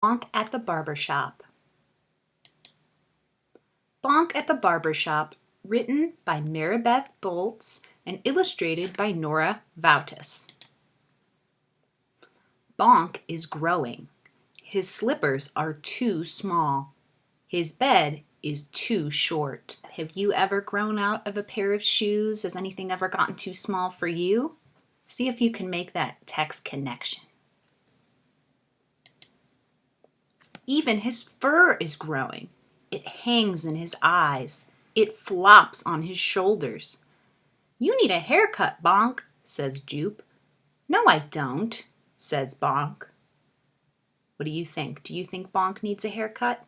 Bonk at the Barbershop. Bonk at the Barbershop, written by Maribeth Boltz and illustrated by Nora Vautis. Bonk is growing. His slippers are too small. His bed is too short. Have you ever grown out of a pair of shoes? Has anything ever gotten too small for you? See if you can make that text connection. Even his fur is growing. It hangs in his eyes. It flops on his shoulders. "You need a haircut, Bonk," says Jupe. "No, I don't," says Bonk. What do you think? Do you think Bonk needs a haircut?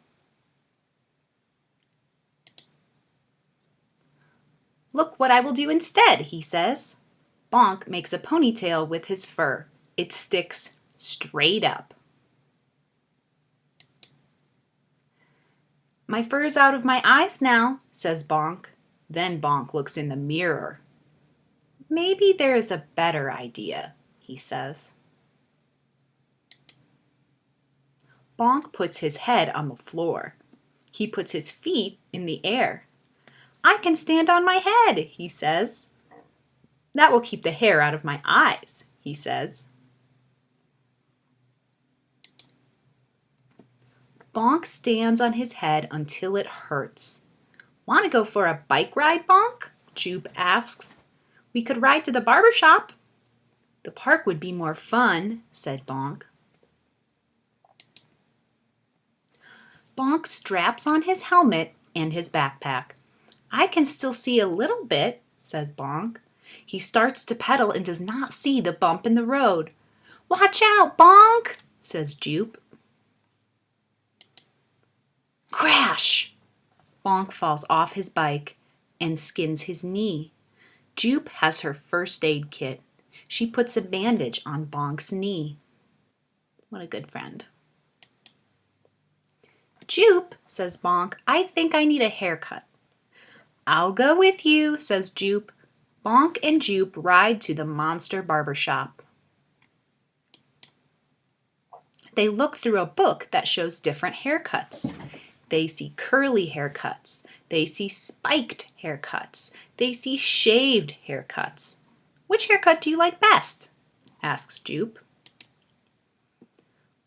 "Look what I will do instead," he says. Bonk makes a ponytail with his fur. It sticks straight up. "My fur's out of my eyes now," says Bonk. Then Bonk looks in the mirror. "Maybe there is a better idea," he says. Bonk puts his head on the floor. He puts his feet in the air. "I can stand on my head," he says. "That will keep the hair out of my eyes," he says. Bonk stands on his head until it hurts. "Want to go for a bike ride, Bonk?" Jupe asks. "We could ride to the barbershop." "The park would be more fun," said Bonk. Bonk straps on his helmet and his backpack. "I can still see a little bit," says Bonk. He starts to pedal and does not see the bump in the road. "Watch out, Bonk," says Jupe. Crash! Bonk falls off his bike and skins his knee. Jupe has her first aid kit. She puts a bandage on Bonk's knee. What a good friend. "Jupe," says Bonk, "I think I need a haircut." "I'll go with you," says Jupe. Bonk and Jupe ride to the monster barbershop. They look through a book that shows different haircuts. They see curly haircuts. They see spiked haircuts. They see shaved haircuts. "Which haircut do you like best?" asks Jupe.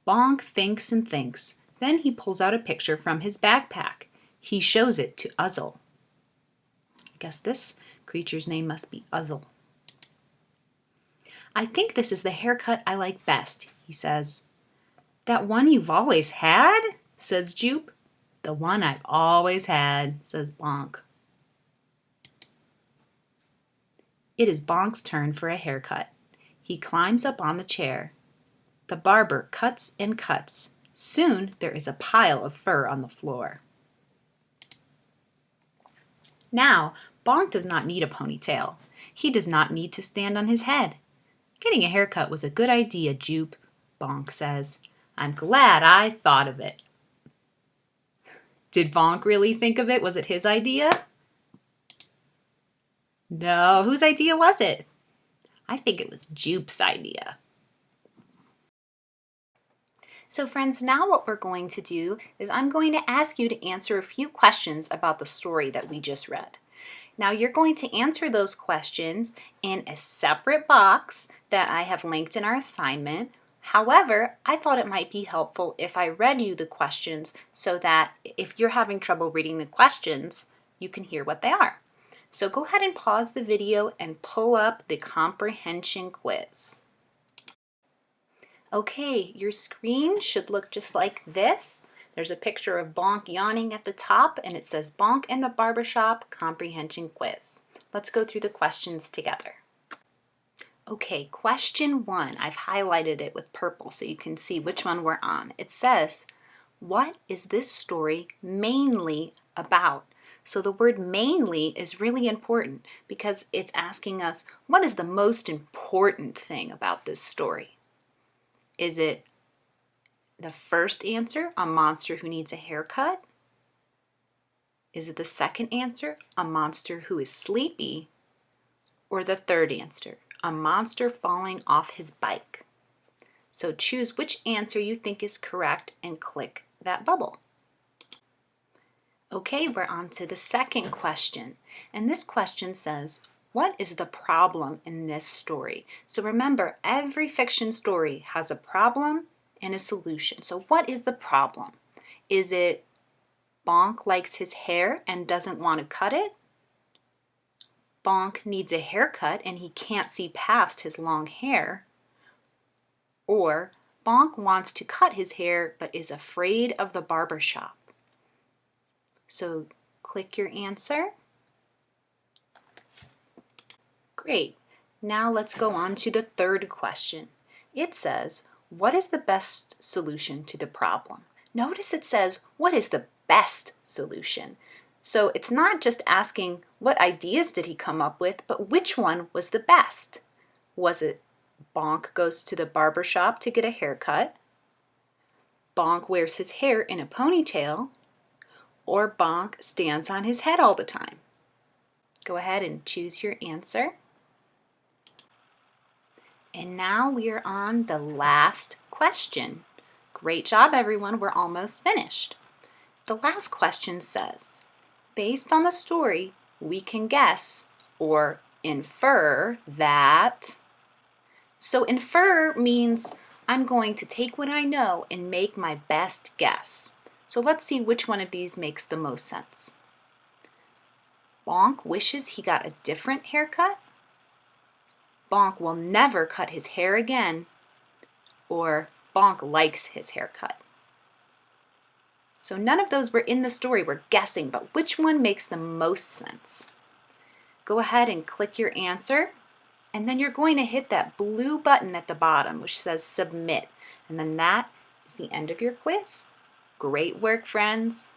Bonk thinks and thinks. Then he pulls out a picture from his backpack. He shows it to Uzzle. I guess this creature's name must be Uzzle. "I think this is the haircut I like best," he says. "That one you've always had?" says Jupe. "The one I've always had," says Bonk. It is Bonk's turn for a haircut. He climbs up on the chair. The barber cuts and cuts. Soon there is a pile of fur on the floor. Now, Bonk does not need a ponytail. He does not need to stand on his head. "Getting a haircut was a good idea, Jupe," Bonk says. "I'm glad I thought of it." Did Bonk really think of it? Was it his idea? No, whose idea was it? I think it was Jupe's idea. So friends, now what we're going to do is I'm going to ask you to answer a few questions about the story that we just read. Now you're going to answer those questions in a separate box that I have linked in our assignment. However, I thought it might be helpful if I read you the questions so that if you're having trouble reading the questions, you can hear what they are. So go ahead and pause the video and pull up the comprehension quiz. Okay, your screen should look just like this. There's a picture of Bonk yawning at the top and it says Bonk and the Barbershop Comprehension Quiz. Let's go through the questions together. Okay, question 1. I've highlighted it with purple so you can see which one we're on. It says, "What is this story mainly about?" So the word mainly is really important because it's asking us, what is the most important thing about this story? Is it the first answer, a monster who needs a haircut? Is it the second answer, a monster who is sleepy? Or the third answer, a monster falling off his bike? So choose which answer you think is correct and click that bubble. Okay, we're on to the second question. And this question says, what is the problem in this story? So remember, every fiction story has a problem and a solution. So what is the problem? Is it Bonk likes his hair and doesn't want to cut it? Bonk needs a haircut and he can't see past his long hair? Or Bonk wants to cut his hair but is afraid of the barber shop? So click your answer. Great. Now let's go on to the third question. It says, what is the best solution to the problem? Notice it says, what is the best solution? So it's not just asking what ideas did he come up with, but which one was the best? Was it Bonk goes to the barber shop to get a haircut? Bonk wears his hair in a ponytail? Or Bonk stands on his head all the time? Go ahead and choose your answer. And now we are on the last question. Great job, everyone. We're almost finished. The last question says, based on the story, we can guess or infer that. So infer means I'm going to take what I know and make my best guess. So let's see which one of these makes the most sense. Bonk wishes he got a different haircut? Bonk will never cut his hair again? Or Bonk likes his haircut? So none of those were in the story, we're guessing, but which one makes the most sense? Go ahead and click your answer, and then you're going to hit that blue button at the bottom which says submit, and then that is the end of your quiz. Great work, friends!